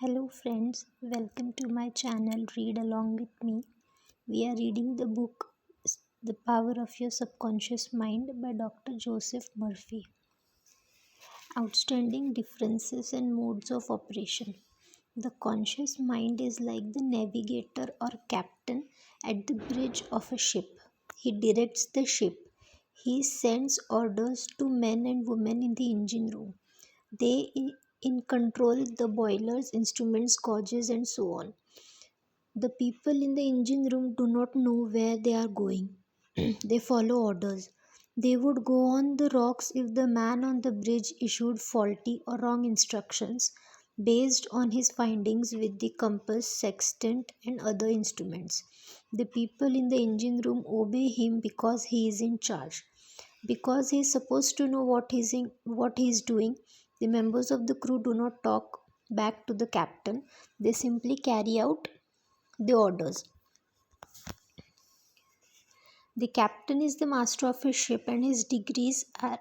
Hello friends, welcome to my channel Read Along with Me. We are reading the book The Power of Your Subconscious Mind by Dr. Joseph Murphy. Outstanding differences and modes of operation. The conscious mind is like the navigator or captain at the bridge of a ship. He directs the ship. He sends orders to men and women in the engine room. They in control the boilers, instruments, gauges, and so on. The people in the engine room do not know where they are going. They follow orders. They would go on the rocks if the man on the bridge issued faulty or wrong instructions based on his findings with the compass, sextant, and other instruments. The people in the engine room obey him because he is in charge. Because he is supposed to know what he is doing, the members of the crew do not talk back to the captain. They simply carry out the orders. The captain is the master of his ship and his decrees are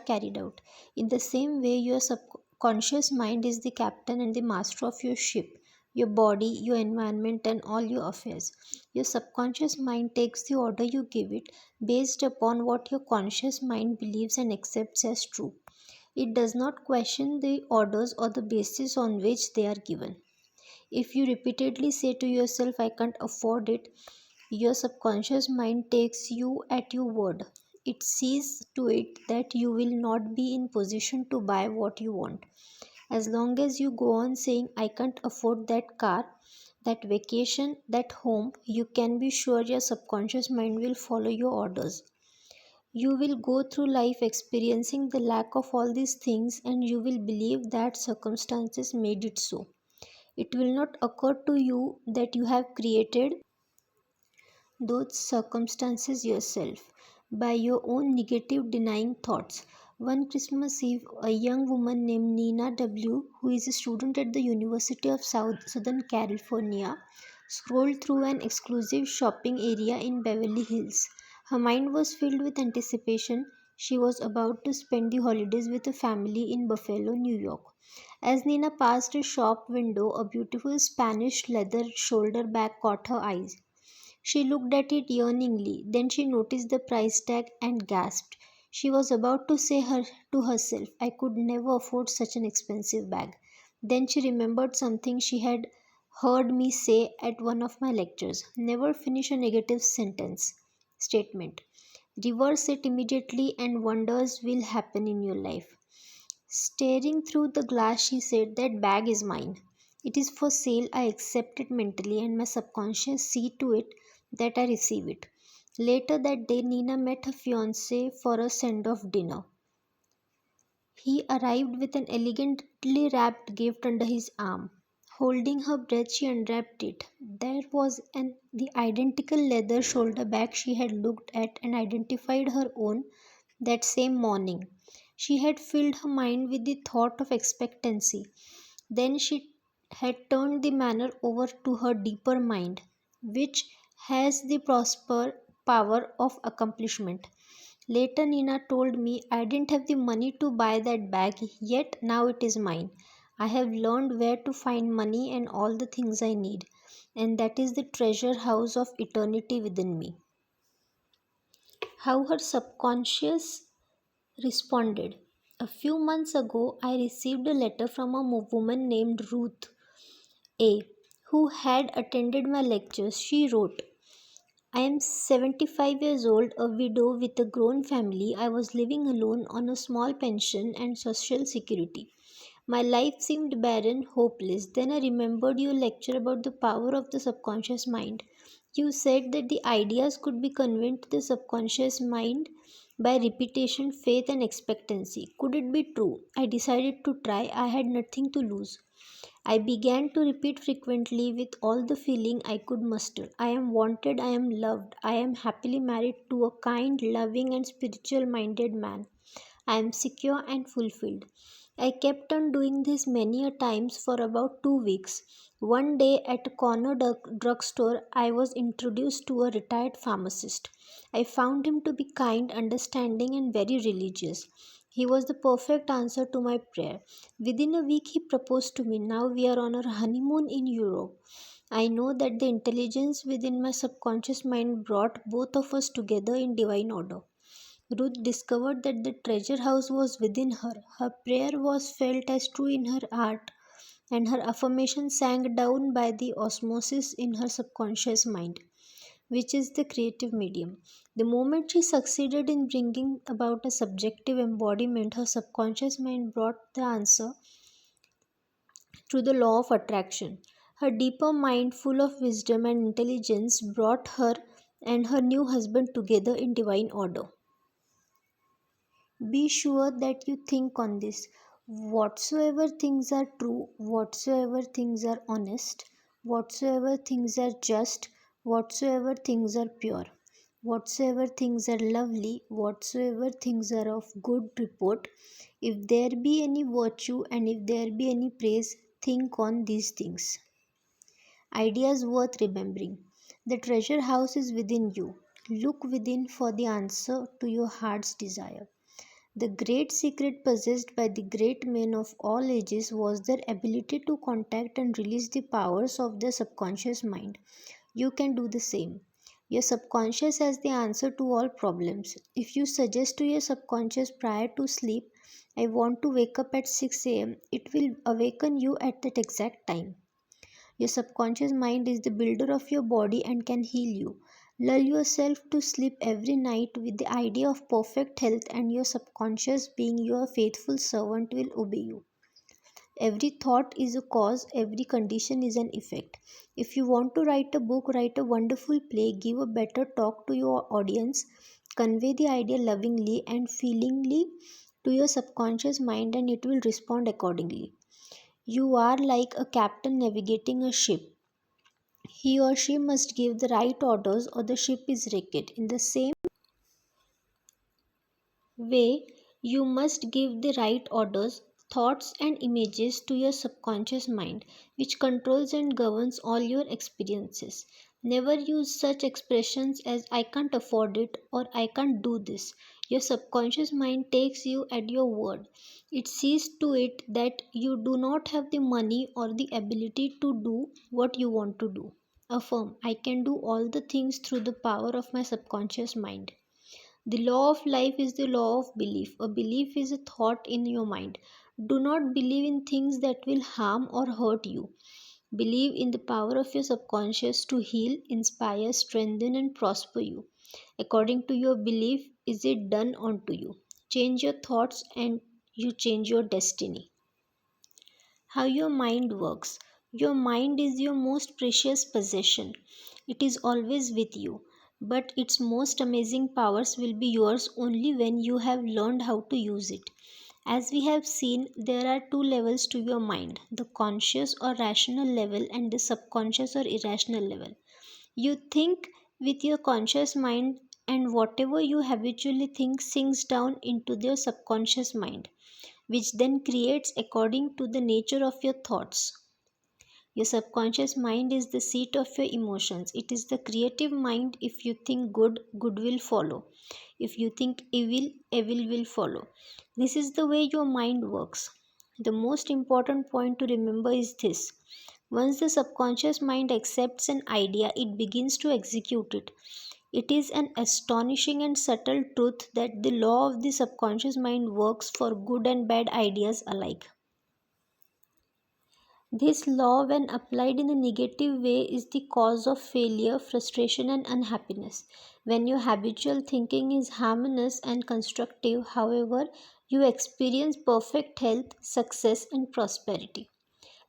carried out. In the same way, your subconscious mind is the captain and the master of your ship, your body, your environment, and all your affairs. Your subconscious mind takes the order you give it based upon what your conscious mind believes and accepts as true. It does not question the orders or the basis on which they are given. If you repeatedly say to yourself, I can't afford it, your subconscious mind takes you at your word. It sees to it that you will not be in position to buy what you want. As long as you go on saying, I can't afford that car, that vacation, that home, you can be sure your subconscious mind will follow your orders. You will go through life experiencing the lack of all these things and you will believe that circumstances made it so. It will not occur to you that you have created those circumstances yourself by your own negative denying thoughts. One Christmas Eve, a young woman named Nina W., who is a student at the University of Southern California, scrolled through an exclusive shopping area in Beverly Hills. Her mind was filled with anticipation. She was about to spend the holidays with a family in Buffalo, New York. As Nina passed a shop window, a beautiful Spanish leather shoulder bag caught her eyes. She looked at it yearningly, then she noticed the price tag and gasped. She was about to say to herself, I could never afford such an expensive bag. Then she remembered something she had heard me say at one of my lectures. Never finish a negative statement. Reverse it immediately and wonders will happen in your life. Staring through the glass, she said, that bag is mine. It is for sale. I accept it mentally, and my subconscious see to it that I receive it. Later that day, Nina met her fiance for a send off dinner. He arrived with an elegantly wrapped gift under his arm. Holding her breath, she unwrapped it. There was the identical leather shoulder bag she had looked at and identified her own that same morning. She had filled her mind with the thought of expectancy. Then she had turned the manner over to her deeper mind, which has the prosper power of accomplishment. Later, Nina told me I didn't have the money to buy that bag, yet now it is mine. I have learned where to find money and all the things I need, and that is the treasure house of eternity within me. How her subconscious responded. A few months ago, I received a letter from a woman named Ruth A., who had attended my lectures. She wrote, I am 75 years old, a widow with a grown family. I was living alone on a small pension and social security. My life seemed barren, hopeless. Then I remembered your lecture about the power of the subconscious mind. You said that the ideas could be conveyed to the subconscious mind by repetition, faith, and expectancy. Could it be true? I decided to try. I had nothing to lose. I began to repeat frequently with all the feeling I could muster. I am wanted, I am loved, I am happily married to a kind, loving, and spiritual minded man. I am secure and fulfilled. I kept on doing this many a times for about 2 weeks. One day at a corner drugstore, I was introduced to a retired pharmacist. I found him to be kind, understanding, and very religious. He was the perfect answer to my prayer. Within a week, he proposed to me. Now we are on our honeymoon in Europe. I know that the intelligence within my subconscious mind brought both of us together in divine order. Ruth discovered that the treasure house was within her. Her prayer was felt as true in her heart, and her affirmation sank down by the osmosis in her subconscious mind, which is the creative medium. The moment she succeeded in bringing about a subjective embodiment, her subconscious mind brought the answer through the law of attraction. Her deeper mind, full of wisdom and intelligence, brought her and her new husband together in divine order. Be sure that you think on this. Whatsoever things are true, whatsoever things are honest, whatsoever things are just, whatsoever things are pure, whatsoever things are lovely, whatsoever things are of good report, if there be any virtue and if there be any praise, think on these things. Ideas worth remembering. The treasure house is within you. Look within for the answer to your heart's desire. The great secret possessed by the great men of all ages was their ability to contact and release the powers of their subconscious mind. You can do the same. Your subconscious has the answer to all problems. If you suggest to your subconscious prior to sleep, I want to wake up at 6 a.m., it will awaken you at that exact time. Your subconscious mind is the builder of your body and can heal you. Lull yourself to sleep every night with the idea of perfect health, and your subconscious, being your faithful servant, will obey you. Every thought is a cause, every condition is an effect. If you want to write a book, write a wonderful play, give a better talk to your audience, convey the idea lovingly and feelingly to your subconscious mind, and it will respond accordingly. You are like a captain navigating a ship. He or she must give the right orders or the ship is wrecked. In the same way, you must give the right orders, thoughts, and images to your subconscious mind, which controls and governs all your experiences. Never use such expressions as I can't afford it or I can't do this. Your subconscious mind takes you at your word. It sees to it that you do not have the money or the ability to do what you want to do. Affirm, I can do all the things through the power of my subconscious mind. The law of life is the law of belief. A belief is a thought in your mind. Do not believe in things that will harm or hurt you. Believe in the power of your subconscious to heal, inspire, strengthen, and prosper you. According to your belief, is it done unto you. Change your thoughts and you change your destiny. How your mind works. Your mind is your most precious possession. It is always with you, but its most amazing powers will be yours only when you have learned how to use it. As we have seen, there are two levels to your mind, the conscious or rational level and the subconscious or irrational level. You think with your conscious mind, and whatever you habitually think sinks down into your subconscious mind, which then creates according to the nature of your thoughts. Your subconscious mind is the seat of your emotions. It is the creative mind. If you think good, good will follow. If you think evil, evil will follow. This is the way your mind works. The most important point to remember is this: once the subconscious mind accepts an idea, it begins to execute it. It is an astonishing and subtle truth that the law of the subconscious mind works for good and bad ideas alike. This law, when applied in a negative way, is the cause of failure, frustration, and unhappiness. When your habitual thinking is harmonious and constructive, however, you experience perfect health, success, and prosperity.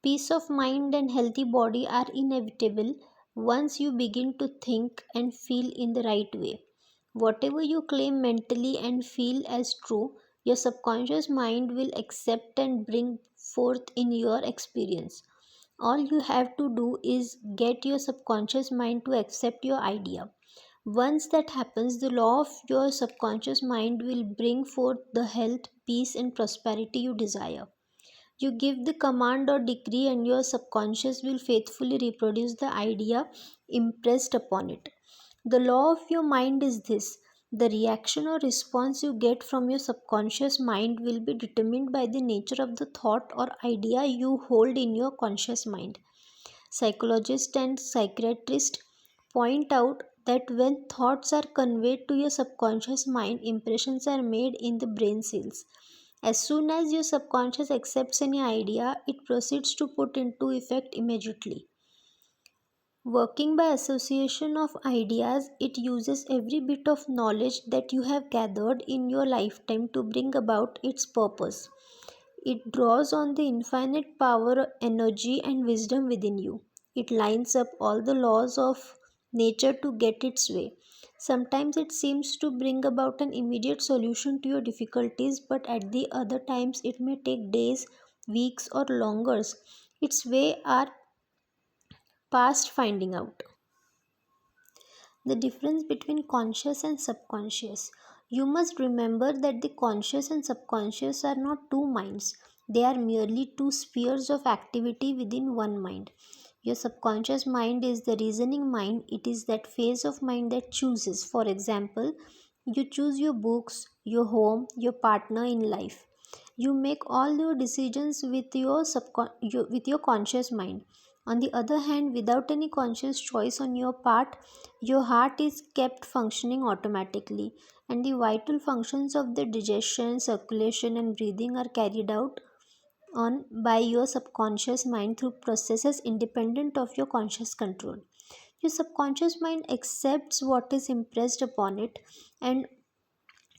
Peace of mind and healthy body are inevitable once you begin to think and feel in the right way. Whatever you claim mentally and feel as true, your subconscious mind will accept and bring forth in your experience. All you have to do is get your subconscious mind to accept your idea. Once that happens, the law of your subconscious mind will bring forth the health, peace, and prosperity you desire. You give the command or decree, and your subconscious will faithfully reproduce the idea impressed upon it. The law of your mind is this: The reaction or response you get from your subconscious mind will be determined by the nature of the thought or idea you hold in your conscious mind. Psychologists and psychiatrists point out that when thoughts are conveyed to your subconscious mind, impressions are made in the brain cells. As soon as your subconscious accepts any idea, it proceeds to put into effect immediately. Working by association of ideas, it uses every bit of knowledge that you have gathered in your lifetime to bring about its purpose. It draws on the infinite power, energy, and wisdom within you. It lines up all the laws of nature to get its way. Sometimes it seems to bring about an immediate solution to your difficulties, but at the other times it may take days, weeks, or longer. Its way are past finding out. The difference between conscious and subconscious. You must remember that the conscious and subconscious are not two minds, they are merely two spheres of activity within one mind. Your subconscious mind is the reasoning mind, it is that phase of mind that chooses. For example, you choose your books, your home, your partner in life. You make all your decisions with with your conscious mind. On the other hand, without any conscious choice on your part, your heart is kept functioning automatically, and the vital functions of the digestion, circulation, and breathing are carried out on by your subconscious mind through processes independent of your conscious control. Your subconscious mind accepts what is impressed upon it and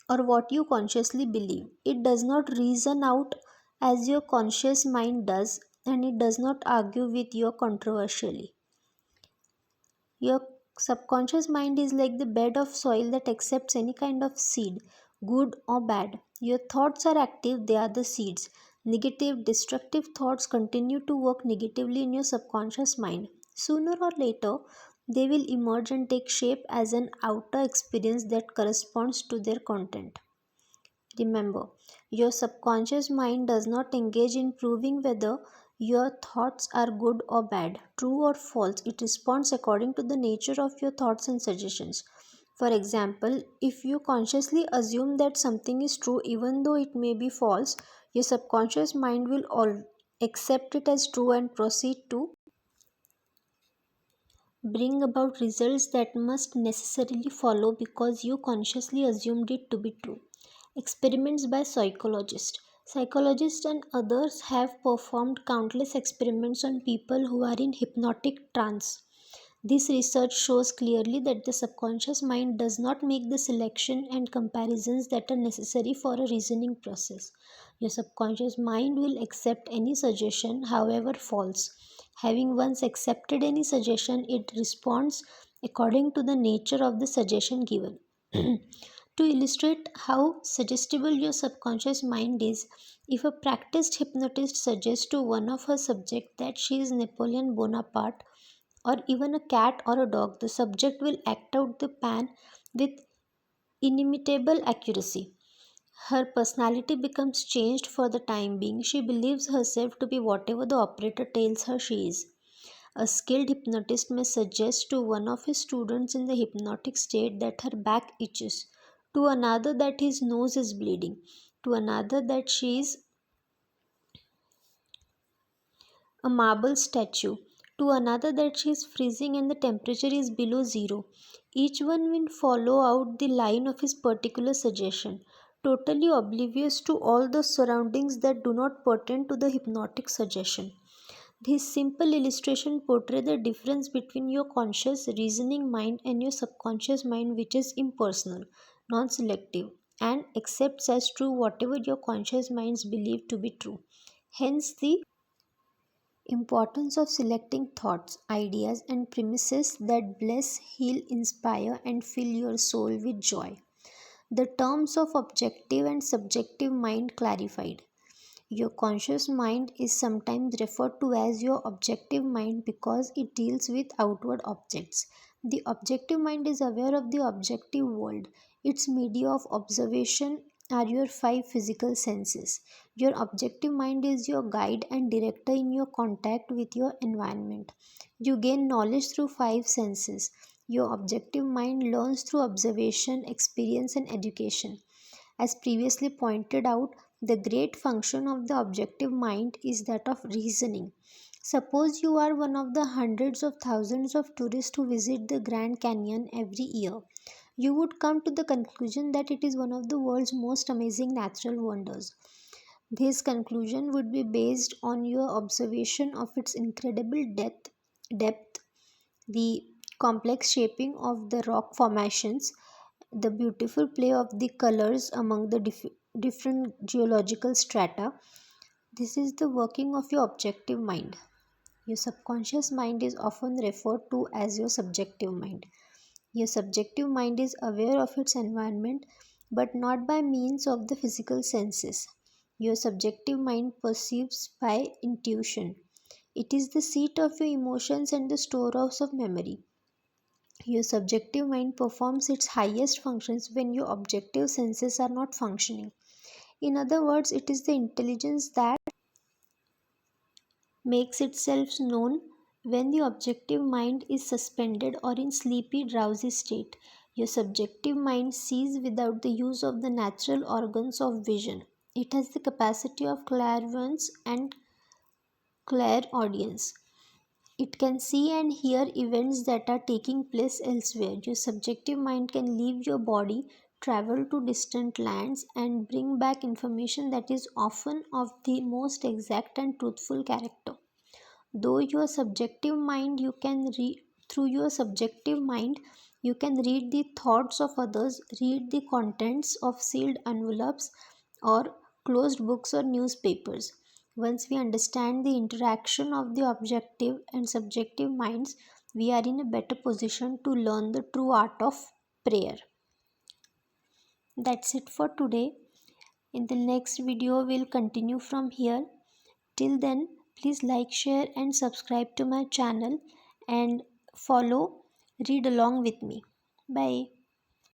or what you consciously believe. It does not reason out as your conscious mind does, and it does not argue with you controversially. Your subconscious mind is like the bed of soil that accepts any kind of seed, good or bad. Your thoughts are active, they are the seeds. Negative, destructive thoughts continue to work negatively in your subconscious mind. Sooner or later, they will emerge and take shape as an outer experience that corresponds to their content. Remember, your subconscious mind does not engage in proving whether your thoughts are good or bad, true or false. It responds according to the nature of your thoughts and suggestions. For example, if you consciously assume that something is true even though it may be false, your subconscious mind will all accept it as true and proceed to bring about results that must necessarily follow because you consciously assumed it to be true. Experiments by psychologists. Psychologists and others have performed countless experiments on people who are in hypnotic trance. This research shows clearly that the subconscious mind does not make the selection and comparisons that are necessary for a reasoning process. Your subconscious mind will accept any suggestion, however false. Having once accepted any suggestion, it responds according to the nature of the suggestion given. To illustrate how suggestible your subconscious mind is, if a practiced hypnotist suggests to one of her subjects that she is Napoleon Bonaparte, or even a cat or a dog, the subject will act out the plan with inimitable accuracy. Her personality becomes changed for the time being. She believes herself to be whatever the operator tells her she is. A skilled hypnotist may suggest to one of his students in the hypnotic state that her back itches, to another that his nose is bleeding, to another that she is a marble statue, to another that she is freezing and the temperature is below zero. Each one will follow out the line of his particular suggestion, totally oblivious to all the surroundings that do not pertain to the hypnotic suggestion. This simple illustration portrays the difference between your conscious reasoning mind and your subconscious mind, which is impersonal, non selective, and accepts as true whatever your conscious minds believe to be true. Hence, the importance of selecting thoughts, ideas, and premises that bless, heal, inspire, and fill your soul with joy. The terms of objective and subjective mind clarified. Your conscious mind is sometimes referred to as your objective mind because it deals with outward objects. The objective mind is aware of the objective world. Its media of observation are your five physical senses. Your objective mind is your guide and director in your contact with your environment. You gain knowledge through five senses. Your objective mind learns through observation, experience, and education. As previously pointed out, the great function of the objective mind is that of reasoning. Suppose you are one of the hundreds of thousands of tourists who visit the Grand Canyon every year. You would come to the conclusion that it is one of the world's most amazing natural wonders. This conclusion would be based on your observation of its incredible depth, the complex shaping of the rock formations, the beautiful play of the colors among the different geological strata. This is the working of your objective mind. Your subconscious mind is often referred to as your subjective mind. Your subjective mind is aware of its environment but not by means of the physical senses. Your subjective mind perceives by intuition. It is the seat of your emotions and the storehouse of memory. Your subjective mind performs its highest functions when your objective senses are not functioning. In other words, it is the intelligence that makes itself known when the objective mind is suspended or in sleepy, drowsy state. Your subjective mind sees without the use of the natural organs of vision. It has the capacity of clairvoyance and clairaudience. It can see and hear events that are taking place elsewhere. Your subjective mind can leave your body, travel to distant lands, and bring back information that is often of the most exact and truthful character. Though your subjective mind, you can read through your subjective mind, you can read the thoughts of others, read the contents of sealed envelopes or closed books or newspapers. Once we understand the interaction of the objective and subjective minds, we are in a better position to learn the true art of prayer. That's it for today. In the next video, we'll continue from here. Till then, please like, share, and subscribe to my channel and follow, read along with me. Bye.